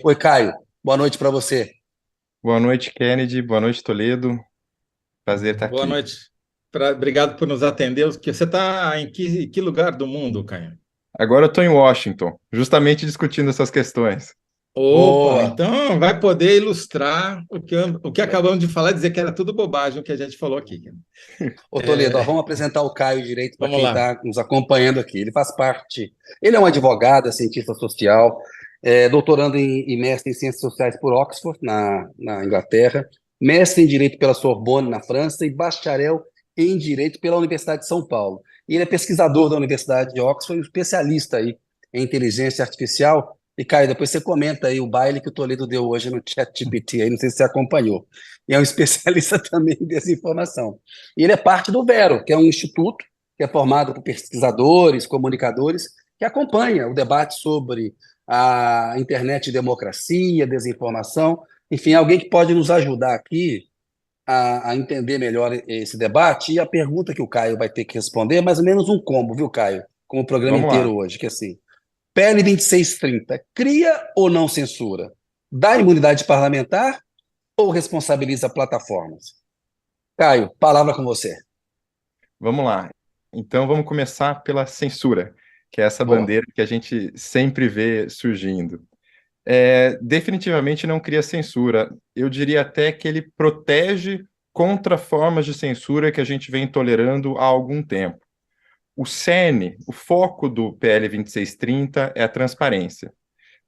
Oi, Caio. Boa noite para você. Boa noite, Kennedy. Boa noite, Toledo. Prazer estar Boa aqui. noite. Obrigado por nos atender. Você está em que lugar do mundo, Caio? Agora eu estou em Washington, justamente discutindo essas questões. Opa, Boa. então vai poder ilustrar o que acabamos de falar, dizer que era tudo bobagem o que a gente falou aqui. Ô, Toledo, ó, É, vamos apresentar o Caio direito para vamos quem lá. está nos acompanhando aqui. Ele faz parte, ele é um advogado, é cientista social, doutorando e mestre em Ciências Sociais por Oxford, na Inglaterra, mestre em Direito pela Sorbonne, na França, e bacharel em Direito pela Universidade de São Paulo. E ele é pesquisador da Universidade de Oxford, e especialista aí em inteligência artificial. E, Caio, depois você comenta aí o baile que o Toledo deu hoje no ChatGPT, aí não sei se você acompanhou. E é um especialista também em desinformação. E ele é parte do Vero, que é um instituto que é formado por pesquisadores, comunicadores, que acompanha o debate sobre a internet e democracia, desinformação. Enfim, alguém que pode nos ajudar aqui a entender melhor esse debate. E a pergunta que o Caio vai ter que responder é mais ou menos um combo, viu, Caio? Como o programa Vamos lá. inteiro hoje, que é assim, PL 2630, cria ou não censura? Dá imunidade parlamentar ou responsabiliza plataformas? Caio, palavra com você. Vamos lá. Então vamos começar pela censura, que é essa Boa. bandeira que a gente sempre vê surgindo. Definitivamente não cria censura. Eu diria até que ele protege contra formas de censura que a gente vem tolerando há algum tempo. O cerne, o foco do PL 2630 é a transparência.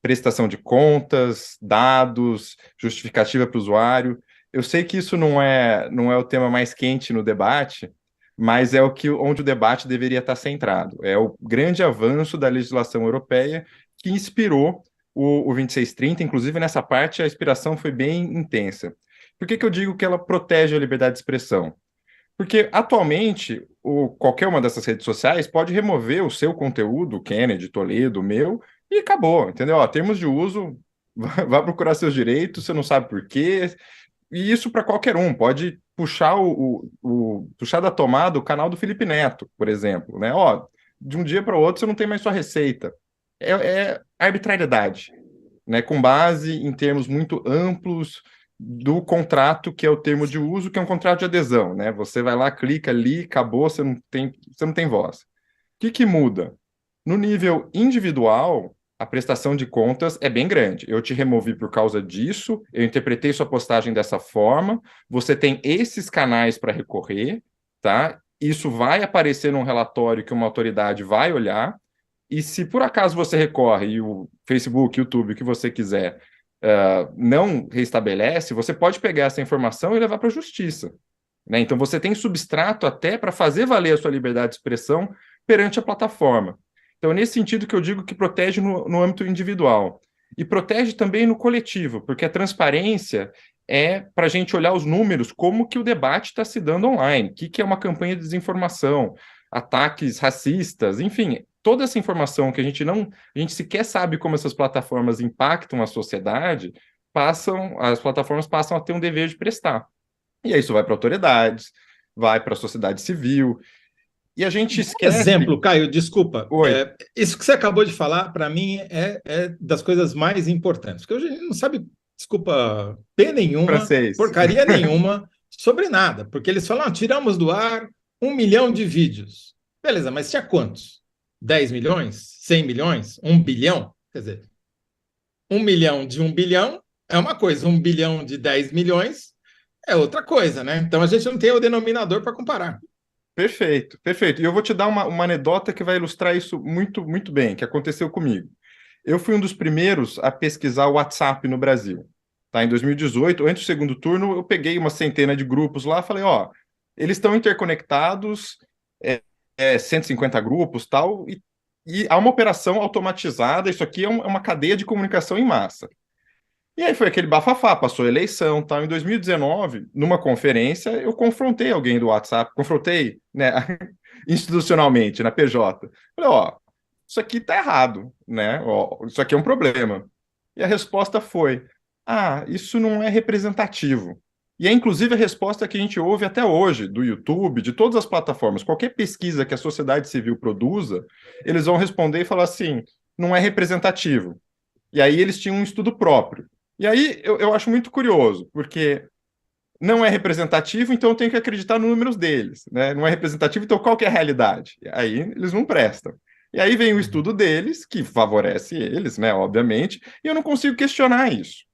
Prestação de contas, dados, justificativa para o usuário. Eu sei que isso não é o tema mais quente no debate, mas é onde o debate deveria estar centrado. É o grande avanço da legislação europeia que inspirou o 2630, inclusive nessa parte a inspiração foi bem intensa. Por que eu digo que ela protege a liberdade de expressão? Porque atualmente, qualquer uma dessas redes sociais pode remover o seu conteúdo, Kennedy, Toledo, o meu, e acabou, entendeu? Ó, termos de uso, vá procurar seus direitos, você não sabe por quê. E isso para qualquer um, pode puxar puxar da tomada o canal do Felipe Neto, por exemplo, né? Ó, de um dia para o outro você não tem mais sua receita. É arbitrariedade, né, com base em termos muito amplos do contrato, que é o termo de uso, que é um contrato de adesão, né? Você vai lá, clica ali, acabou, você não tem voz. O que muda? No nível individual, a prestação de contas é bem grande. Eu te removi por causa disso, eu interpretei sua postagem dessa forma, você tem esses canais para recorrer, tá? Isso vai aparecer num relatório que uma autoridade vai olhar, e se por acaso você recorre e o Facebook, YouTube, o que você quiser, não restabelece, você pode pegar essa informação e levar para a justiça, né? Então você tem substrato até para fazer valer a sua liberdade de expressão perante a plataforma. Então, é nesse sentido que eu digo que protege no âmbito individual. E protege também no coletivo, porque a transparência é para a gente olhar os números, como que o debate está se dando online, o que é uma campanha de desinformação, ataques racistas, enfim, toda essa informação que a gente sequer sabe como essas plataformas impactam a sociedade, as plataformas passam a ter um dever de prestar. E aí isso vai para autoridades, vai para a sociedade civil, e a gente Dá um esquece. exemplo, Caio, desculpa. Oi, Isso que você acabou de falar, para mim, é das coisas mais importantes. Porque hoje a gente não sabe, desculpa, P nenhuma, francês. porcaria nenhuma sobre nada. Porque eles falam, ah, tiramos do ar 1 milhão de vídeos. Beleza, mas tinha quantos? 10 milhões? 100 milhões? 1 bilhão? Quer dizer, 1 milhão de 1 bilhão é uma coisa, 1 bilhão de 10 milhões é outra coisa, né? Então a gente não tem o denominador para comparar. Perfeito, perfeito. E eu vou te dar uma anedota que vai ilustrar isso muito, muito bem, que aconteceu comigo. Eu fui um dos primeiros a pesquisar o WhatsApp no Brasil. Tá? Em 2018, antes do segundo turno, eu peguei uma centena de grupos lá, falei, ó, eles estão interconectados, 150 grupos, tal, e há uma operação automatizada, isso aqui é uma cadeia de comunicação em massa. E aí foi aquele bafafá, passou a eleição, tal. Em 2019, numa conferência, eu confrontei alguém do WhatsApp, confrontei, né, institucionalmente, na PJ. Falei, ó, isso aqui tá errado, né? Ó, isso aqui é um problema. E a resposta foi: ah, isso não é representativo. E é inclusive a resposta que a gente ouve até hoje, do YouTube, de todas as plataformas. Qualquer pesquisa que a sociedade civil produza, eles vão responder e falar assim: não é representativo. E aí eles tinham um estudo próprio. E aí eu acho muito curioso, porque não é representativo, então eu tenho que acreditar nos números deles, né? Não é representativo, então qual que é a realidade? Aí eles não prestam. E aí vem o estudo deles, que favorece eles, né, obviamente, e eu não consigo questionar isso.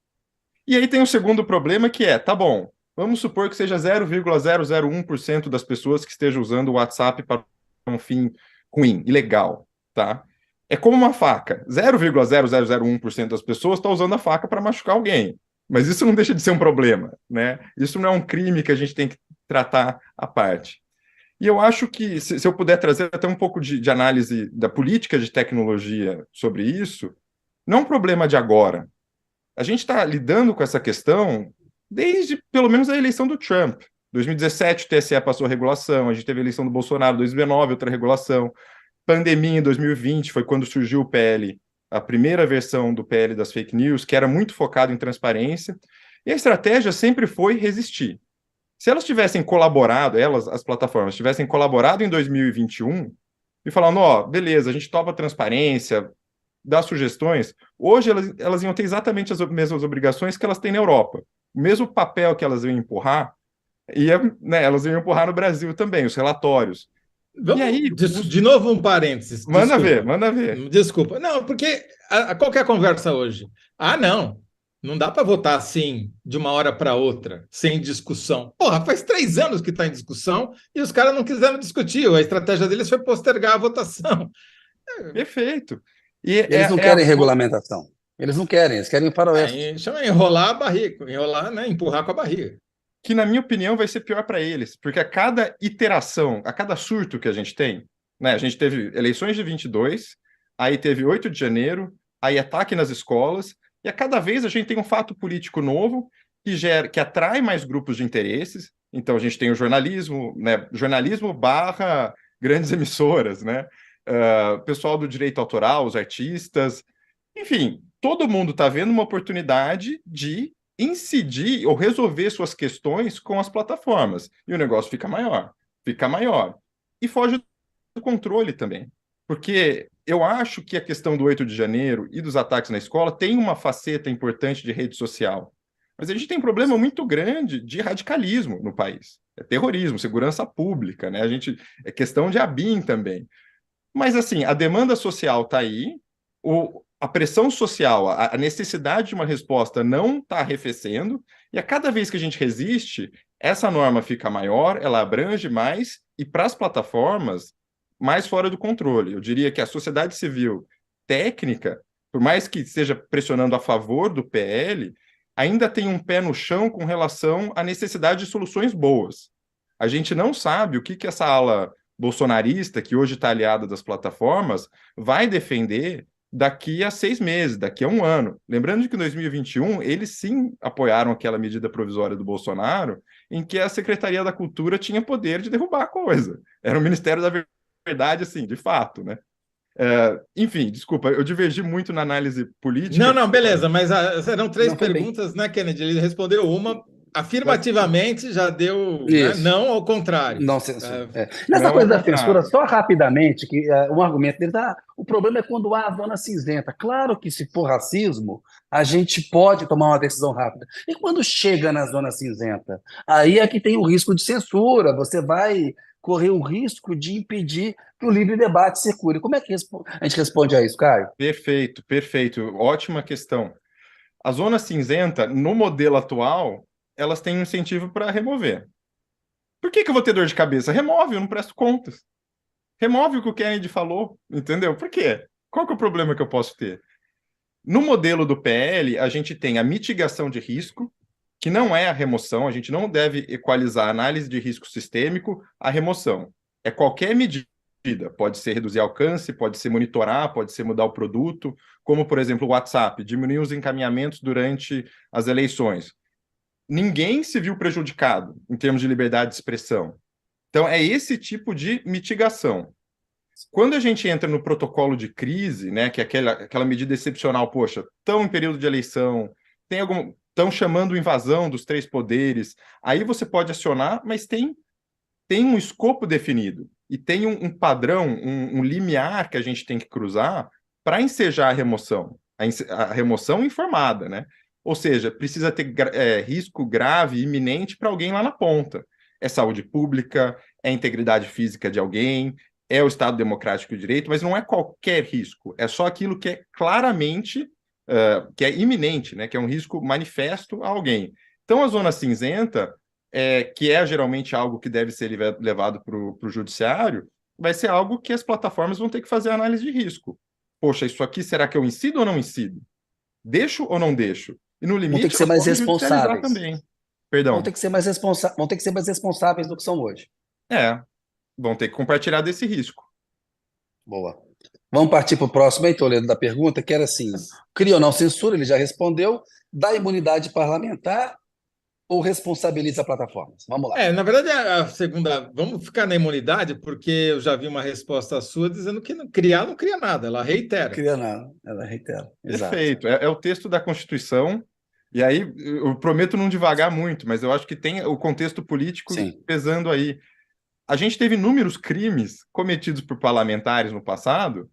E aí tem o segundo problema, que é, tá bom, vamos supor que seja 0,001% das pessoas que estejam usando o WhatsApp para um fim ruim, ilegal, tá? É como uma faca. 0,0001% das pessoas está usando a faca para machucar alguém. Mas isso não deixa de ser um problema, né? Isso não é um crime que a gente tem que tratar à parte. E eu acho que, se eu puder trazer até um pouco de análise da política de tecnologia sobre isso, não é um problema de agora. A gente está lidando com essa questão desde, pelo menos, a eleição do Trump. 2017, o TSE passou a regulação, a gente teve a eleição do Bolsonaro, 2019, outra regulação. Pandemia em 2020 foi quando surgiu o PL, a primeira versão do PL das fake news, que era muito focado em transparência. E a estratégia sempre foi resistir. Se elas tivessem colaborado, as plataformas, tivessem colaborado em 2021 e falando, ó, beleza, a gente topa transparência, dá sugestões, hoje elas iam ter exatamente as mesmas obrigações que elas têm na Europa. O mesmo papel que elas iam empurrar, né, elas iam empurrar no Brasil também, os relatórios. Vamos, E aí, de novo um parênteses. Manda Desculpa. ver, manda ver. Desculpa. Não, porque qual que é a conversa hoje? Ah, não. Não dá para votar assim de uma hora para outra, sem discussão. Porra, faz 3 anos que está em discussão e os caras não quiseram discutir. A estratégia deles foi postergar a votação. Perfeito. E Eles não querem regulamentação. Eles não querem, eles querem faroeste. Chama enrolar a barriga, enrolar, né? Empurrar com a barriga. Que, na minha opinião, vai ser pior para eles, porque a cada iteração, a cada surto que a gente tem, né? A gente teve eleições de 22, aí teve 8 de janeiro, aí ataque nas escolas, e a cada vez a gente tem um fato político novo que atrai mais grupos de interesses. Então a gente tem o jornalismo, né? Jornalismo barra grandes emissoras, né? Pessoal do direito autoral, os artistas, enfim, todo mundo está vendo uma oportunidade de incidir ou resolver suas questões com as plataformas. E o negócio fica maior, fica maior. E foge do controle também. Porque eu acho que a questão do 8 de janeiro e dos ataques na escola tem uma faceta importante de rede social. Mas a gente tem um problema muito grande de radicalismo no país. É terrorismo, segurança pública, né? É questão de ABIN também. Mas, assim, a demanda social está aí, a pressão social, a necessidade de uma resposta não está arrefecendo, e a cada vez que a gente resiste, essa norma fica maior, ela abrange mais, e para as plataformas, mais fora do controle. Eu diria que a sociedade civil técnica, por mais que esteja pressionando a favor do PL, ainda tem um pé no chão com relação à necessidade de soluções boas. A gente não sabe o que essa ala bolsonarista, que hoje está aliada das plataformas, vai defender daqui a 6 meses, daqui a um ano. Lembrando de que em 2021, eles sim apoiaram aquela medida provisória do Bolsonaro, em que a Secretaria da Cultura tinha poder de derrubar a coisa. Era o Ministério da Verdade, assim, de fato, né? Enfim, desculpa, eu divergi muito na análise política. Não, beleza, mas eram 3 perguntas, bem. né, Kennedy? Ele respondeu uma afirmativamente, já deu, né, não ao contrário. Não censura. Nessa coisa da censura, só rapidamente, que um argumento dele o problema é quando há a zona cinzenta. Claro que se for racismo, a gente pode tomar uma decisão rápida. E quando chega na zona cinzenta, aí é que tem o risco de censura, você vai correr o risco de impedir que o livre debate circule. Como é que a gente responde a isso, Caio? Perfeito, perfeito. Ótima questão. A zona cinzenta, no modelo atual, elas têm um incentivo para remover. Por que eu vou ter dor de cabeça? Remove, eu não presto contas. Remove o que o Kennedy falou, entendeu? Por quê? Qual que é o problema que eu posso ter? No modelo do PL, a gente tem a mitigação de risco, que não é a remoção, a gente não deve equalizar a análise de risco sistêmico à remoção. É qualquer medida, pode ser reduzir alcance, pode ser monitorar, pode ser mudar o produto, como, por exemplo, o WhatsApp, diminuir os encaminhamentos durante as eleições. Ninguém se viu prejudicado em termos de liberdade de expressão. Então, é esse tipo de mitigação. Quando a gente entra no protocolo de crise, né, que é aquela medida excepcional, poxa, estão em período de eleição, estão chamando invasão dos 3 poderes, aí você pode acionar, mas tem um escopo definido e tem um padrão, um limiar que a gente tem que cruzar para ensejar a remoção. a remoção informada, né? Ou seja, precisa ter risco grave, iminente para alguém lá na ponta. É saúde pública, é a integridade física de alguém, é o Estado Democrático de Direito, mas não é qualquer risco, é só aquilo que é claramente, que é iminente, né? Que é um risco manifesto a alguém. Então, a zona cinzenta, que é geralmente algo que deve ser levado para o judiciário, vai ser algo que as plataformas vão ter que fazer análise de risco. Poxa, isso aqui, será que eu incido ou não incido? Deixo ou não deixo? E no Vão ter que limite, ser elas mais podem judicializar responsáveis. também. Vão ter Perdão. que ser mais vão ter que ser mais responsáveis do que são hoje. Vão ter que compartilhar desse risco. Boa. Vamos partir para o próximo, aí, Toledo, da pergunta, que era assim: cria ou não censura? Ele já respondeu. Dá imunidade parlamentar ou responsabiliza plataformas? Vamos lá. Na verdade, a segunda, vamos ficar na imunidade, porque eu já vi uma resposta sua dizendo que criar não cria nada, ela reitera. Cria não, ela reitera. Exato. Perfeito. É o texto da Constituição. E aí, eu prometo não divagar muito, mas eu acho que tem o contexto político Sim. pesando aí. A gente teve inúmeros crimes cometidos por parlamentares no passado,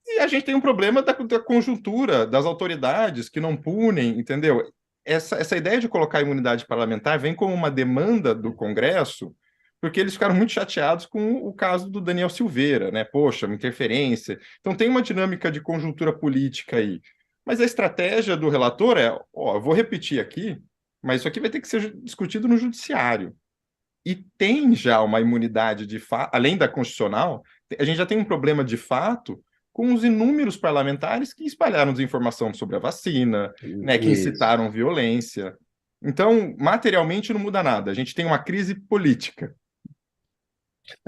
e a gente tem um problema da conjuntura, das autoridades que não punem, entendeu? Essa ideia de colocar imunidade parlamentar vem como uma demanda do Congresso, porque eles ficaram muito chateados com o caso do Daniel Silveira, né? Poxa, uma interferência. Então tem uma dinâmica de conjuntura política aí. Mas a estratégia do relator eu vou repetir aqui, mas isso aqui vai ter que ser discutido no judiciário. E tem já uma imunidade de fato, além da constitucional, a gente já tem um problema de fato com os inúmeros parlamentares que espalharam desinformação sobre a vacina, né, que Isso. incitaram violência. Então, materialmente não muda nada. A gente tem uma crise política.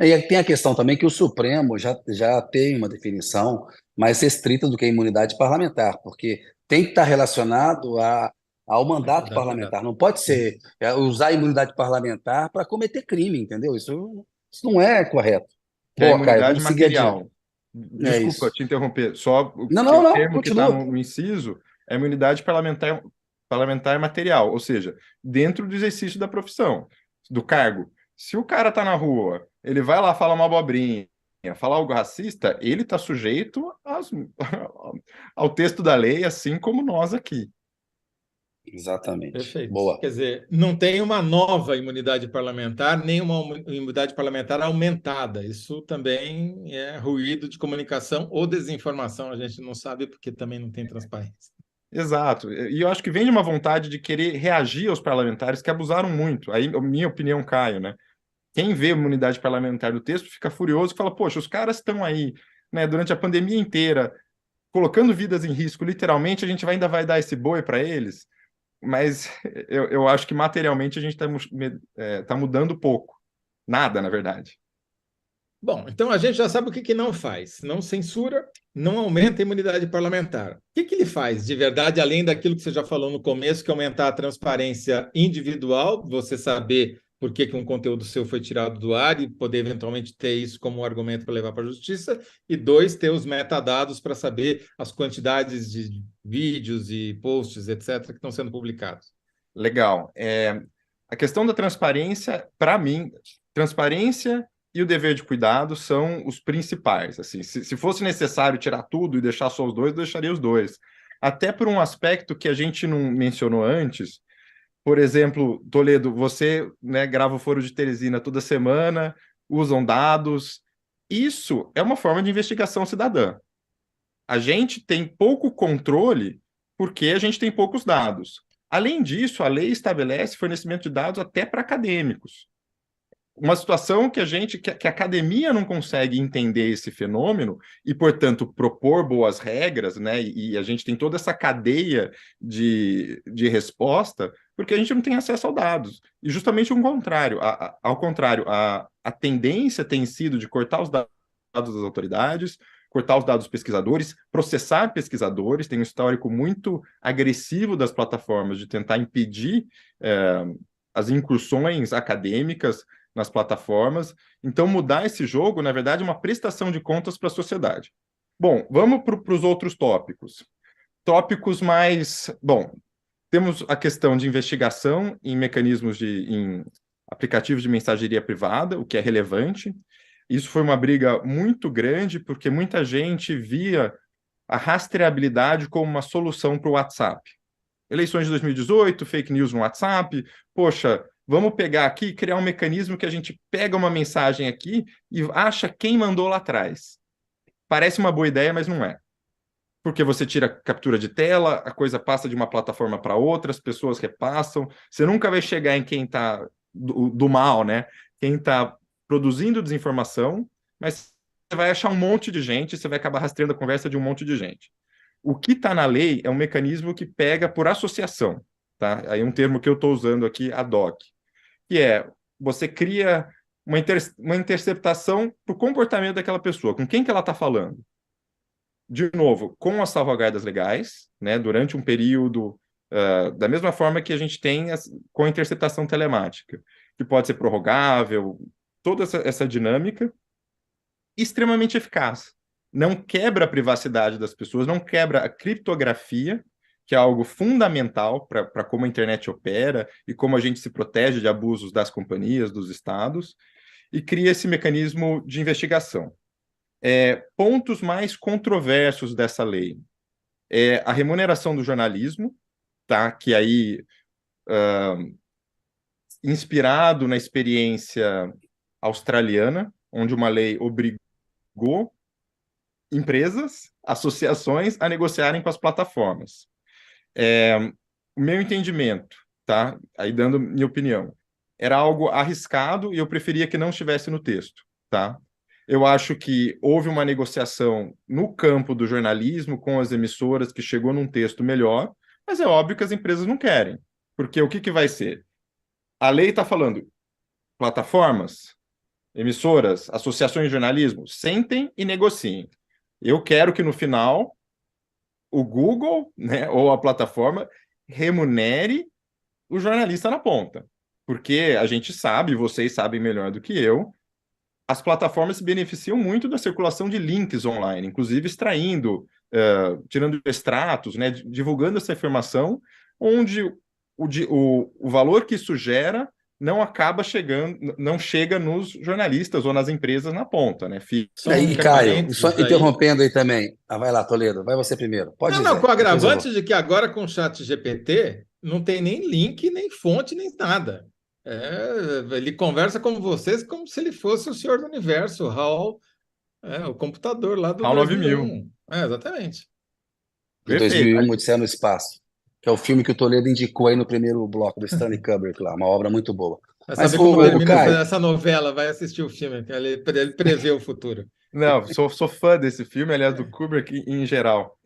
E tem a questão também que o Supremo já tem uma definição mais restrita do que a imunidade parlamentar, porque tem que estar relacionado ao mandato parlamentar. Não pode ser usar a imunidade parlamentar para cometer crime, entendeu? Isso não é correto. Que é a Boa, Caio, imunidade vamos seguir adiante. material. É Desculpa isso. te interromper, só Não, que não, o não, termo que está continua. no inciso é imunidade parlamentar material, ou seja, dentro do exercício da profissão, do cargo. Se o cara está na rua, ele vai lá falar uma abobrinha, falar algo racista, ele está sujeito ao texto da lei, assim como nós aqui. Exatamente. Perfeito. Boa. Quer dizer, não tem uma nova imunidade parlamentar, nem uma imunidade parlamentar aumentada. Isso também é ruído de comunicação ou desinformação, a gente não sabe porque também não tem transparência. Exato. E eu acho que vem de uma vontade de querer reagir aos parlamentares que abusaram muito. Aí, minha opinião, Caio, né? Quem vê a imunidade parlamentar do texto fica furioso e fala, poxa, os caras estão aí, né, durante a pandemia inteira, colocando vidas em risco, literalmente, a gente ainda vai dar esse boi para eles? Mas eu acho que materialmente a gente tá mudando pouco. Nada, na verdade. Bom, então a gente já sabe o que não faz. Não censura, não aumenta a imunidade parlamentar. O que ele faz de verdade, além daquilo que você já falou no começo, que é aumentar a transparência individual, você saber por que um conteúdo seu foi tirado do ar e poder eventualmente ter isso como um argumento para levar para a justiça, e dois, ter os metadados para saber as quantidades de vídeos e posts, etc., que estão sendo publicados. Legal. A questão da transparência, para mim, transparência e o dever de cuidado são os principais. Assim, se fosse necessário tirar tudo e deixar só os dois, eu deixaria os dois. Até por um aspecto que a gente não mencionou antes. Por exemplo, Toledo, você, né, grava o Foro de Teresina toda semana, usam dados. Isso é uma forma de investigação cidadã. A gente tem pouco controle porque a gente tem poucos dados. Além disso, a lei estabelece fornecimento de dados até para acadêmicos. Uma situação que a academia não consegue entender esse fenômeno e, portanto, propor boas regras, né? E a gente tem toda essa cadeia de resposta, porque a gente não tem acesso aos dados. E justamente ao contrário, a tendência tem sido de cortar os dados das autoridades, cortar os dados dos pesquisadores, processar pesquisadores, tem um histórico muito agressivo das plataformas de tentar impedir as incursões acadêmicas nas plataformas. Então, mudar esse jogo, na verdade, é uma prestação de contas para a sociedade. Bom, vamos para os outros tópicos. Tópicos mais... Bom, temos a questão de investigação em mecanismos em aplicativos de mensageria privada, o que é relevante. Isso foi uma briga muito grande, porque muita gente via a rastreabilidade como uma solução para o WhatsApp. Eleições de 2018, fake news no WhatsApp. Poxa, vamos pegar aqui e criar um mecanismo que a gente pega uma mensagem aqui e acha quem mandou lá atrás. Parece uma boa ideia, mas não é. Porque você tira captura de tela, a coisa passa de uma plataforma para outra, as pessoas repassam. Você nunca vai chegar em quem está do mal, né? Quem está produzindo desinformação, mas você vai achar um monte de gente, você vai acabar rastreando a conversa de um monte de gente. O que está na lei é um mecanismo que pega por associação, tá? Aí um termo que eu estou usando aqui, ad hoc, que é você cria uma interceptação para o comportamento daquela pessoa, com quem que ela está falando. De novo, com as salvaguardas legais, né, durante um período, da mesma forma que a gente tem com a interceptação telemática, que pode ser prorrogável, toda essa dinâmica, extremamente eficaz. Não quebra a privacidade das pessoas, não quebra a criptografia, que é algo fundamental para como a internet opera e como a gente se protege de abusos das companhias, dos estados, e cria esse mecanismo de investigação. Pontos mais controversos dessa lei. A remuneração do jornalismo, tá? Que aí, inspirado na experiência australiana, onde uma lei obrigou empresas, associações a negociarem com as plataformas. O meu entendimento, tá? Aí dando minha opinião, era algo arriscado e eu preferia que não estivesse no texto, tá? Eu acho que houve uma negociação no campo do jornalismo com as emissoras que chegou num texto melhor, mas é óbvio que as empresas não querem. Porque o que vai ser? A lei está falando plataformas, emissoras, associações de jornalismo, sentem e negociem. Eu quero que no final o Google, né, ou a plataforma remunere o jornalista na ponta. Porque a gente sabe, vocês sabem melhor do que eu, as plataformas se beneficiam muito da circulação de links online, inclusive extraindo, tirando extratos, né, divulgando essa informação, onde o valor que isso gera não acaba chegando, não chega nos jornalistas ou nas empresas na ponta, né? E aí, Caio, só interrompendo aí também. Vai lá, Toledo, vai você primeiro. Pode dizer. Não, com o agravante de que agora com o chat GPT não tem nem link, nem fonte, nem nada. Ele conversa com vocês como se ele fosse o senhor do universo, o HAL, o computador lá do HAL 2001. Exatamente. De 2001, Odisseia no Espaço, que é o filme que o Toledo indicou aí no primeiro bloco do Stanley Kubrick lá, uma obra muito boa. Vai saber como termina essa novela, vai assistir o filme, ele prevê o futuro. Não, sou fã desse filme, aliás, do Kubrick em geral.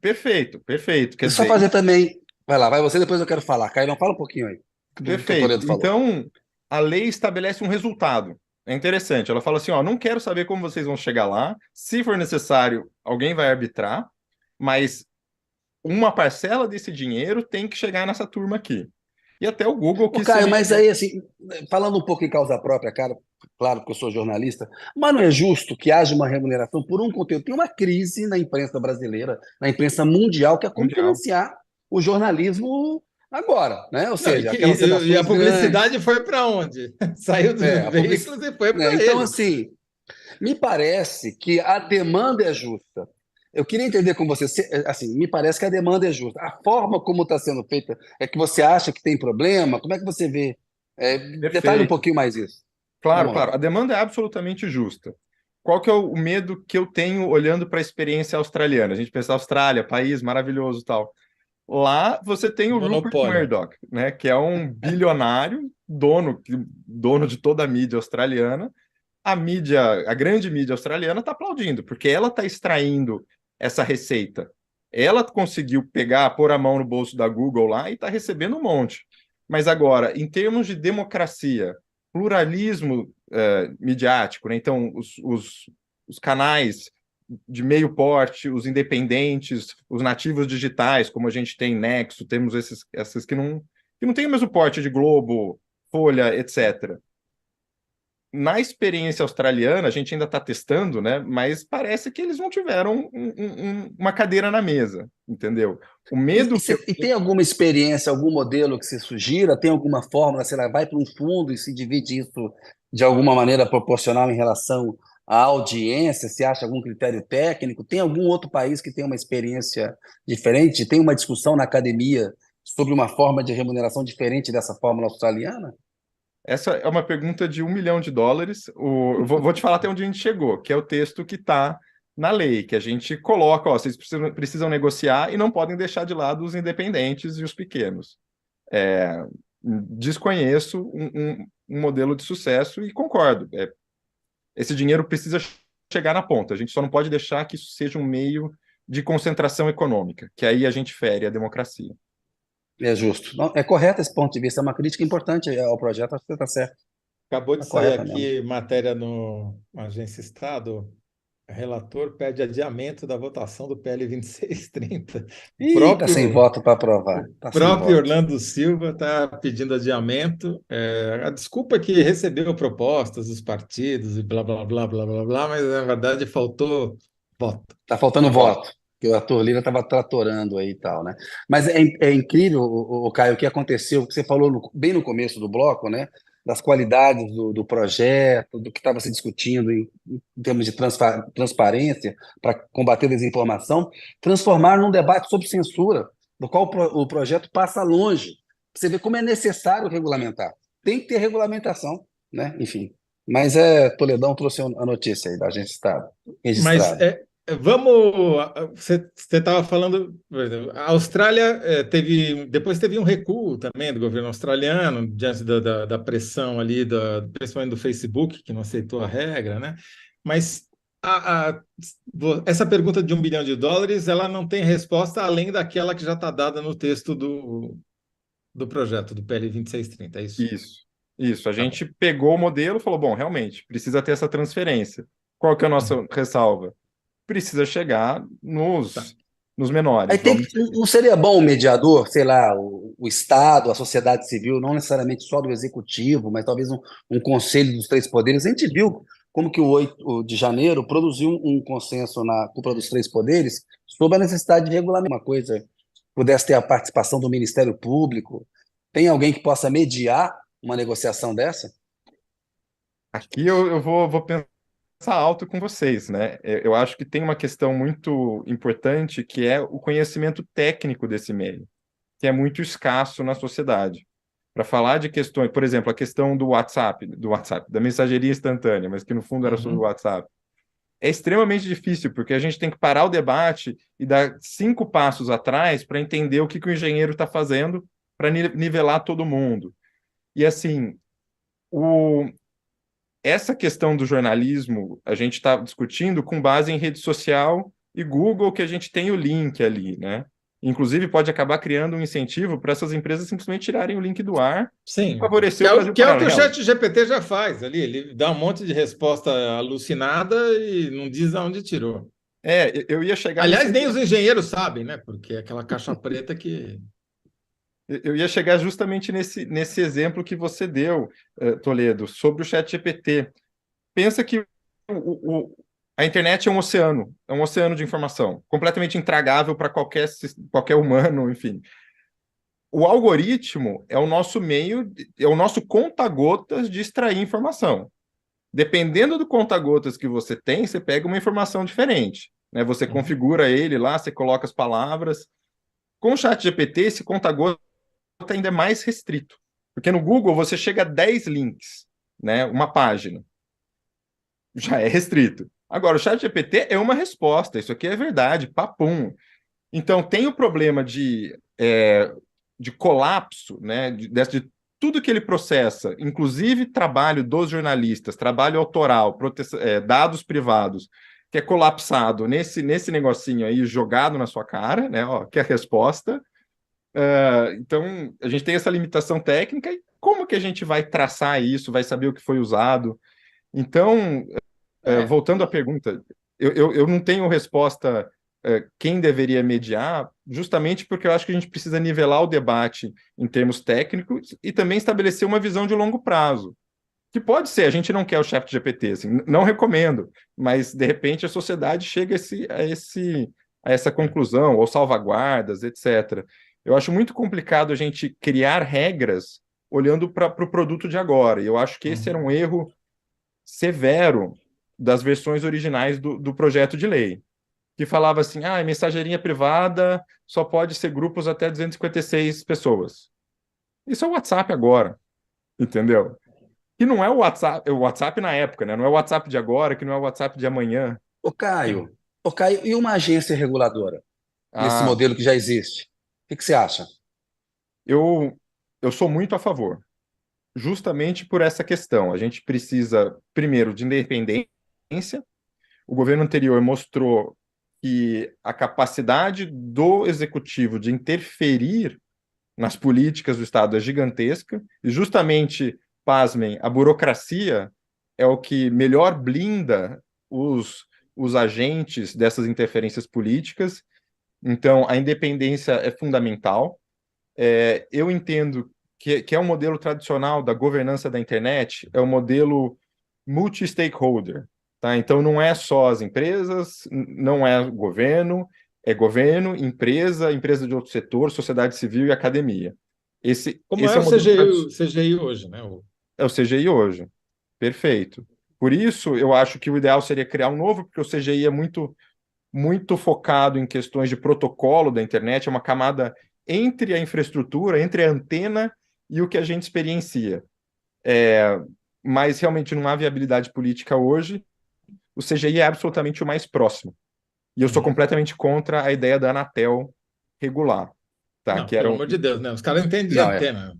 Perfeito. Quer dizer, só fazer também. Vai lá, vai você, depois eu quero falar. Caio, não fala um pouquinho aí. Perfeito. Então, a lei estabelece um resultado. É interessante. Ela fala assim, ó, não quero saber como vocês vão chegar lá. Se for necessário, alguém vai arbitrar, mas uma parcela desse dinheiro tem que chegar nessa turma aqui. E até o Google que Caio, mas aí, assim, falando um pouco em causa própria, cara, claro, porque eu sou jornalista, mas não é justo que haja uma remuneração por um conteúdo. Tem uma crise na imprensa brasileira, na imprensa mundial, que é como financiar o jornalismo agora, né? Ou seja, e a publicidade foi para onde? Saiu dos veículos e foi para então, assim, me parece que a demanda é justa. Eu queria entender com você, assim, me parece que a demanda é justa. A forma como está sendo feita é que você acha que tem problema? Como é que você vê? Detalhe um pouquinho mais isso. Claro. A demanda é absolutamente justa. Qual que é o medo que eu tenho olhando para a experiência australiana? A gente pensa Austrália, país maravilhoso e tal. Lá você tem o Rupert Murdoch, né, que é um bilionário, dono de toda a mídia australiana. A grande mídia australiana está aplaudindo, porque ela está extraindo essa receita. Ela conseguiu pôr a mão no bolso da Google lá e está recebendo um monte. Mas agora, em termos de democracia, pluralismo midiático, né? Então os canais de meio porte, os independentes, os nativos digitais, como a gente tem Nexo, temos esses que não têm o mesmo porte de Globo, Folha, etc. Na experiência australiana, a gente ainda está testando, né? Mas parece que eles não tiveram uma cadeira na mesa, entendeu? O medo E tem alguma experiência, algum modelo que se sugira? Tem alguma fórmula? Sei lá, vai para um fundo e se divide isso de alguma maneira proporcional em relação a audiência? Se acha algum critério técnico? Tem algum outro país que tem uma experiência diferente? Tem uma discussão na academia sobre uma forma de remuneração diferente dessa fórmula australiana? Essa é uma pergunta de US$ 1 milhão. Eu vou te falar até onde a gente chegou, que é o texto que está na lei, que a gente coloca, ó, vocês precisam negociar e não podem deixar de lado os independentes e os pequenos. Desconheço um modelo de sucesso e concordo. Esse dinheiro precisa chegar na ponta. A gente só não pode deixar que isso seja um meio de concentração econômica, que aí a gente fere a democracia. É justo. Não, é correto esse ponto de vista, é uma crítica importante ao projeto, acho que você está certo. Acabou de Está sair correta mesmo. aqui matéria no Agência Estado. O relator pede adiamento da votação do PL 2630. O Ih, está sem próprio, voto para aprovar. Está sem próprio voto. Orlando Silva está pedindo adiamento. A desculpa é que recebeu propostas dos partidos e blá, blá, blá, blá, blá, blá, mas na verdade faltou voto. Está faltando Voto. voto, que o Arthur Lira estava tratorando aí e tal, né? Mas é incrível, Caio, o que aconteceu, o que você falou bem no começo do bloco, né? Das qualidades do projeto, do que estava se discutindo em termos de transparência para combater a desinformação, transformar num debate sobre censura, do qual o projeto passa longe. Você vê como é necessário regulamentar. Tem que ter regulamentação, né? Enfim. Mas Toledão trouxe a notícia aí da Agência Estado, Mas registrada. vamos. Você estava falando. Por exemplo, a Austrália depois teve um recuo também do governo australiano, diante da pressão ali, principalmente do Facebook, que não aceitou a regra, né? Mas essa pergunta de US$ 1 bilhão, ela não tem resposta além daquela que já está dada no texto do projeto, do PL 2630, é isso? Isso. A Tá bom. gente pegou o modelo e falou, bom, realmente, precisa ter essa transferência. Qual que é a nossa Uhum. ressalva? Precisa chegar Tá. nos Aí menores. tem não seria bom o mediador, sei lá, o Estado, a sociedade civil, não necessariamente só do executivo, mas talvez um conselho dos três poderes. A gente viu como que o 8 de janeiro produziu um consenso na cúpula dos três poderes sobre a necessidade de regulamentar uma coisa, pudesse ter a participação do Ministério Público. Tem alguém que possa mediar uma negociação dessa? Aqui eu vou pensar alto com vocês, né? Eu acho que tem uma questão muito importante que é o conhecimento técnico desse meio, que é muito escasso na sociedade. Para falar de questões, por exemplo, a questão do WhatsApp, da mensageria instantânea, mas que no fundo era sobre o Uhum. WhatsApp. É extremamente difícil, porque a gente tem que parar o debate e dar 5 passos atrás para entender o que o engenheiro está fazendo para nivelar todo mundo. E assim, essa questão do jornalismo a gente está discutindo com base em rede social e Google, que a gente tem o link ali, né? Inclusive, pode acabar criando um incentivo para essas empresas simplesmente tirarem o link do ar e Sim, favorecer o Brasil que é o que o Paralelo. chat GPT já faz ali. Ele dá um monte de resposta alucinada e não diz aonde tirou. Eu ia chegar Aliás, nesse nem os engenheiros sabem, né? Porque é aquela caixa preta que. Eu ia chegar justamente nesse exemplo que você deu, Toledo, sobre o ChatGPT. Pensa que a internet é um oceano de informação, completamente intragável para qualquer humano, enfim. O algoritmo é o nosso meio, é o nosso conta-gotas de extrair informação. Dependendo do conta-gotas que você tem, você pega uma informação diferente, né? Você Uhum. configura ele lá, você coloca as palavras. Com o ChatGPT, esse conta-gotas ainda é mais restrito. Porque no Google você chega a 10 links, né? Uma página. Já é restrito. Agora, o ChatGPT é uma resposta, isso aqui é verdade, papum. Então, tem o problema de colapso, né? De tudo que ele processa, inclusive trabalho dos jornalistas, trabalho autoral, dados privados, que é colapsado nesse negocinho aí, jogado na sua cara, né? Ó, que é a resposta. Então, a gente tem essa limitação técnica e como que a gente vai traçar isso, vai saber o que foi usado? Então, É, voltando à pergunta, eu não tenho resposta quem deveria mediar, justamente porque eu acho que a gente precisa nivelar o debate em termos técnicos e também estabelecer uma visão de longo prazo. Que pode ser, a gente não quer o ChatGPT, assim, não recomendo, mas de repente a sociedade chega a essa conclusão, ou salvaguardas, etc. Eu acho muito complicado a gente criar regras olhando para o produto de agora. E eu acho que esse era uhum. um erro severo das versões originais do projeto de lei, que falava assim, mensageirinha privada só pode ser grupos até 256 pessoas. Isso é o WhatsApp agora, entendeu? Que não é o WhatsApp na época, né? Não é o WhatsApp de agora, que não é o WhatsApp de amanhã. Ô, Sim. Caio, ô, Caio, e uma agência reguladora nesse Ah, modelo que já existe? O que você acha? eu sou muito a favor, justamente por essa questão. A gente precisa, primeiro, de independência. O governo anterior mostrou que a capacidade do executivo de interferir nas políticas do Estado é gigantesca, e justamente, pasmem, a burocracia é o que melhor blinda os agentes dessas interferências políticas. Então, a independência é fundamental. Eu entendo que é um modelo tradicional da governança da internet, é o modelo multi-stakeholder, tá? Então, não é só as empresas, não é governo, empresa de outro setor, sociedade civil e academia. Como Esse é é o o modelo CGI hoje, né? é o CGI hoje. Perfeito. Por isso, eu acho que o ideal seria criar um novo, porque o CGI é muito focado em questões de protocolo da internet, é uma camada entre a infraestrutura, entre a antena e o que a gente experiencia. Mas realmente não há viabilidade política hoje. O CGI é absolutamente o mais próximo. E eu sou Uhum. completamente contra a ideia da Anatel regular, tá? Não, Que era pelo um... amor de Deus, né? Os caras entendem de Não, antena, né?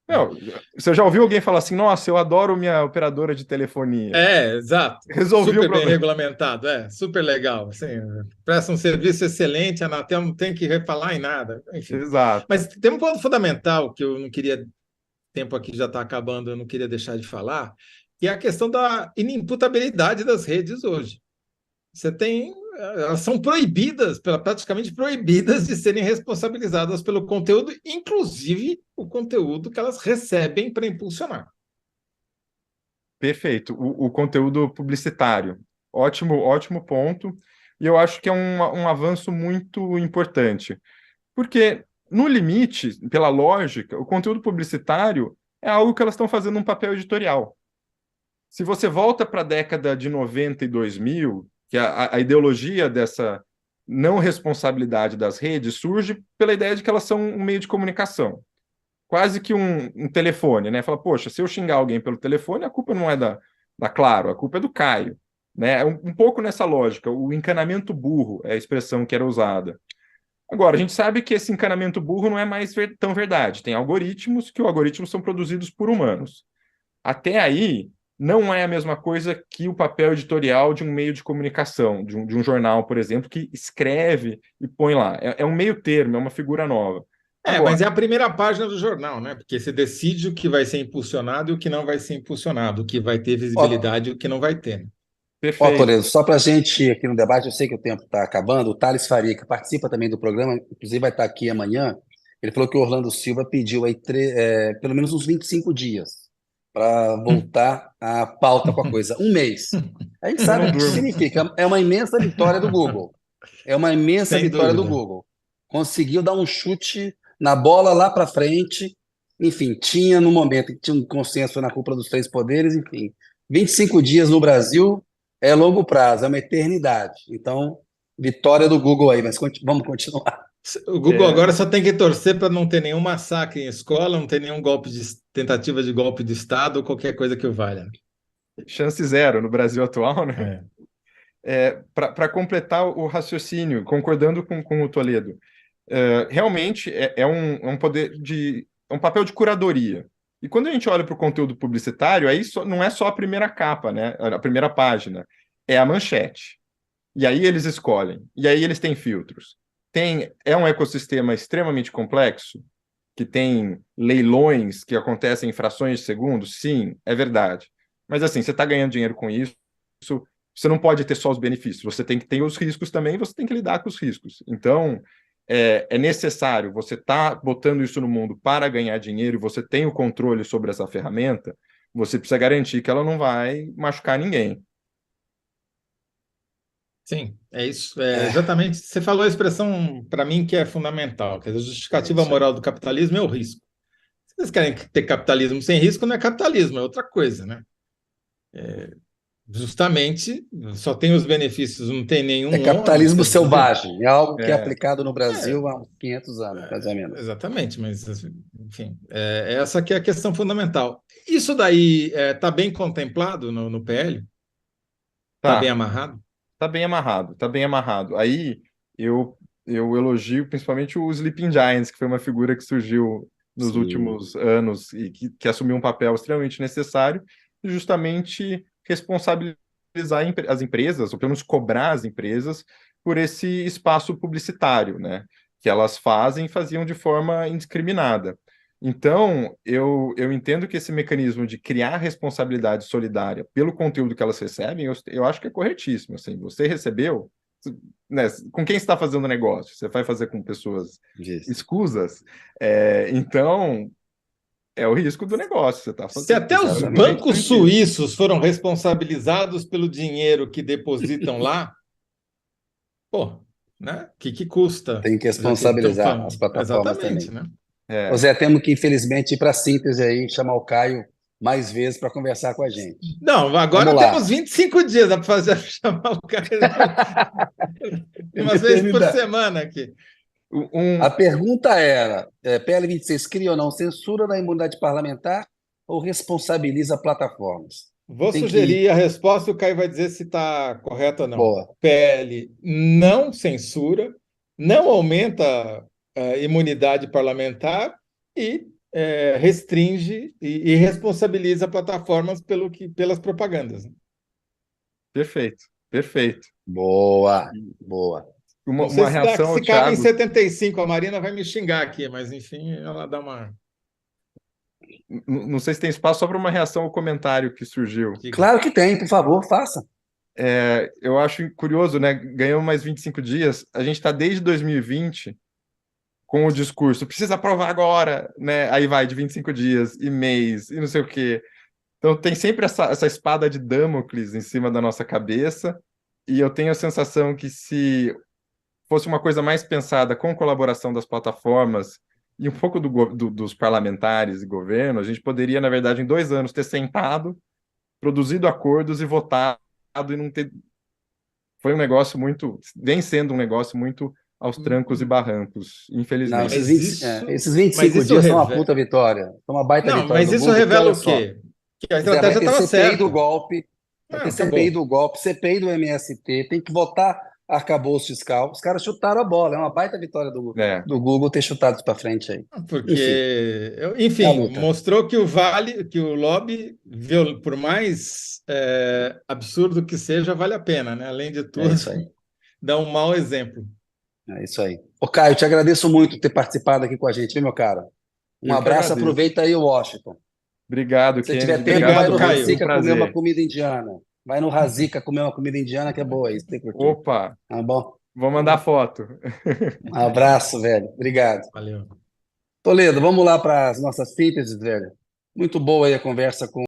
Não, você já ouviu alguém falar assim, nossa, eu adoro minha operadora de telefonia. Exato. Resolvi o Super bem problema. regulamentado, super legal. Assim, presta um serviço excelente, a Anatel não tem que refalar em nada, enfim. Exato. Mas tem um ponto fundamental que eu não queria, tempo aqui já está acabando, eu não queria deixar de falar, que é a questão da inimputabilidade das redes hoje. Você tem, elas são proibidas, praticamente proibidas de serem responsabilizadas pelo conteúdo, inclusive o conteúdo que elas recebem para impulsionar. Perfeito. O conteúdo publicitário. Ótimo, ótimo ponto. E eu acho que é um avanço muito importante. Porque, no limite, pela lógica, o conteúdo publicitário é algo que elas estão fazendo um papel editorial. Se você volta para a década de 90 e 2000, que a ideologia dessa não responsabilidade das redes surge pela ideia de que elas são um meio de comunicação, quase que um telefone, né? Fala, poxa, se eu xingar alguém pelo telefone, a culpa não é da Claro, a culpa é do Caio, né? É um pouco nessa lógica, o encanamento burro é a expressão que era usada. Agora, a gente sabe que esse encanamento burro não é mais tão verdade. Tem algoritmos que os algoritmos são produzidos por humanos. Até aí, não é a mesma coisa que o papel editorial de um meio de comunicação, de um jornal, por exemplo, que escreve e põe lá. É um meio termo, é uma figura nova. Mas Agora, é a primeira página do jornal, né? Porque você decide o que vai ser impulsionado e o que não vai ser impulsionado, o que vai ter Ó, visibilidade e o que não vai ter, né? ó, perfeito. Toledo, só para a gente aqui no debate, eu sei que o tempo está acabando, o Thales Faria, que participa também do programa, inclusive vai estar aqui amanhã, ele falou que o Orlando Silva pediu aí pelo menos uns 25 dias para voltar à pauta com a coisa. Um mês. A gente Eu sabe não o que isso durmo. significa. É uma imensa vitória do Google. É uma imensa Sem vitória do dúvida. Google. Conseguiu dar um chute na bola lá para frente. Enfim, tinha no momento que tinha um consenso na cúpula dos três poderes, enfim. 25 dias no Brasil é longo prazo, é uma eternidade. Então, vitória do Google aí, mas vamos continuar. O Google É, agora só tem que torcer para não ter nenhum massacre em escola, não ter nenhum tentativa de golpe de Estado ou qualquer coisa que o valha. chance zero no Brasil atual, né? É. Para completar o raciocínio, concordando com o Toledo, realmente é um poder é um papel de curadoria. E quando a gente olha para o conteúdo publicitário, aí não é só a primeira capa, né? A primeira página, é a manchete. E aí eles escolhem. E aí eles têm filtros. É um ecossistema extremamente complexo, que tem leilões que acontecem em frações de segundos? Sim, é verdade. Mas assim, você está ganhando dinheiro com isso, você não pode ter só os benefícios, você tem que ter os riscos também, você tem que lidar com os riscos. Então, é necessário, você está botando isso no mundo para ganhar dinheiro, você tem o controle sobre essa ferramenta, você precisa garantir que ela não vai machucar ninguém. Sim, é isso. É É, exatamente. Você falou a expressão para mim que é fundamental, que a é justificativa isso aí. moral do capitalismo é o risco. Se vocês querem ter capitalismo sem risco, não é capitalismo, é outra coisa, né? justamente, só tem os benefícios, não tem nenhum É capitalismo ônus, quer dizer, selvagem, é algo que é É, aplicado no é, Brasil há uns 500 anos, mais ou menos. exatamente, mas, enfim, essa que é a questão fundamental. Isso daí está bem contemplado no PL? Está bem tá. amarrado? Tá bem amarrado, tá bem amarrado. Aí eu, eu elogio principalmente o Sleeping Giants, que foi uma figura que surgiu nos Sim. últimos anos e que assumiu um papel extremamente necessário, justamente responsabilizar as empresas, ou pelo menos cobrar as empresas por esse espaço publicitário, né? Que elas faziam de forma indiscriminada. Então, eu entendo que esse mecanismo de criar responsabilidade solidária pelo conteúdo que elas recebem, eu acho que é corretíssimo. Assim, você recebeu, né, com quem você está fazendo negócio? Você vai fazer com pessoas Isso. escusas? Então, é o risco do negócio. Você está Se fazendo. até O os cara não vende bancos tranquilo. suíços foram responsabilizados pelo dinheiro que depositam lá, pô, né? Que custa? Tem que Já que estão responsabilizar as falando. plataformas Exatamente, também. né? Ô É. Zé, temos que, infelizmente, ir para a síntese aí, chamar o Caio mais vezes para conversar com a gente. Não, Vamos agora lá. temos 25 dias para fazer chamar o cara umas vezes por Eternidade. semana aqui. A Um, pergunta era: PL 26 cria ou não censura da imunidade parlamentar ou responsabiliza plataformas? Você Vou tem que. sugerir a resposta e o Caio vai dizer se está correto ou não. Boa. PL não censura, não aumenta a imunidade parlamentar e restringe e responsabiliza plataformas pelas propagandas. perfeito, perfeito. Boa. Boa. Uma, Não sei uma se, reação ao se cabe em Thiago. 75, a Marina vai me xingar aqui, mas enfim, ela dá uma. Não sei se tem espaço só para uma reação ao comentário que surgiu. Diga. Claro que tem, por favor, faça. Eu acho curioso, né? Ganhamos mais 25 dias. A gente está desde 2020 com o discurso, precisa aprovar agora, né? Aí vai de 25 dias e mês e não sei o quê. Então tem sempre essa espada de Damocles em cima da nossa cabeça. E eu tenho a sensação que se fosse uma coisa mais pensada com colaboração das plataformas e um pouco dos parlamentares e governo, a gente poderia, na verdade, em 2 anos, ter sentado, produzido acordos e votado e não ter. Foi um negócio muito. Vem sendo um negócio muito aos trancos e barrancos, Não, infelizmente. Mas isso, esses mas 25 isso dias são uma revela. puta vitória. São uma baita Não, vitória mas do isso Google, porque revela olha o só, quê? Que a Zé, vai estratégia ter estava CPI do certa. golpe, vai Não, ter CPI acabou. do golpe, CPI do MST, tem que votar arcabouço fiscal. Os caras chutaram a bola, é uma baita vitória É, do Google ter chutado isso para frente aí. Enfim, Porque, é a enfim, luta. mostrou que que o lobby, por mais absurdo que seja, vale a pena, né? Além de É tudo, isso aí. dá um mau exemplo. É isso aí. Ô, Caio, te agradeço muito por ter participado aqui com a gente, viu, meu cara? Um eu que abraço, agradeço. aproveita aí o Washington. Obrigado, Se você tiver Kennedy. tempo, vai Obrigado Obrigado, no mesmo. Foi um Caio. Razika comer uma prazer. comida indiana. Vai no Razika comer uma comida indiana que é boa aí, você tem que curtir. Opa, Tá bom? vou mandar foto. Um abraço, velho. Obrigado. Valeu. Toledo, vamos lá para as nossas sínteses, velho. Muito boa aí a conversa com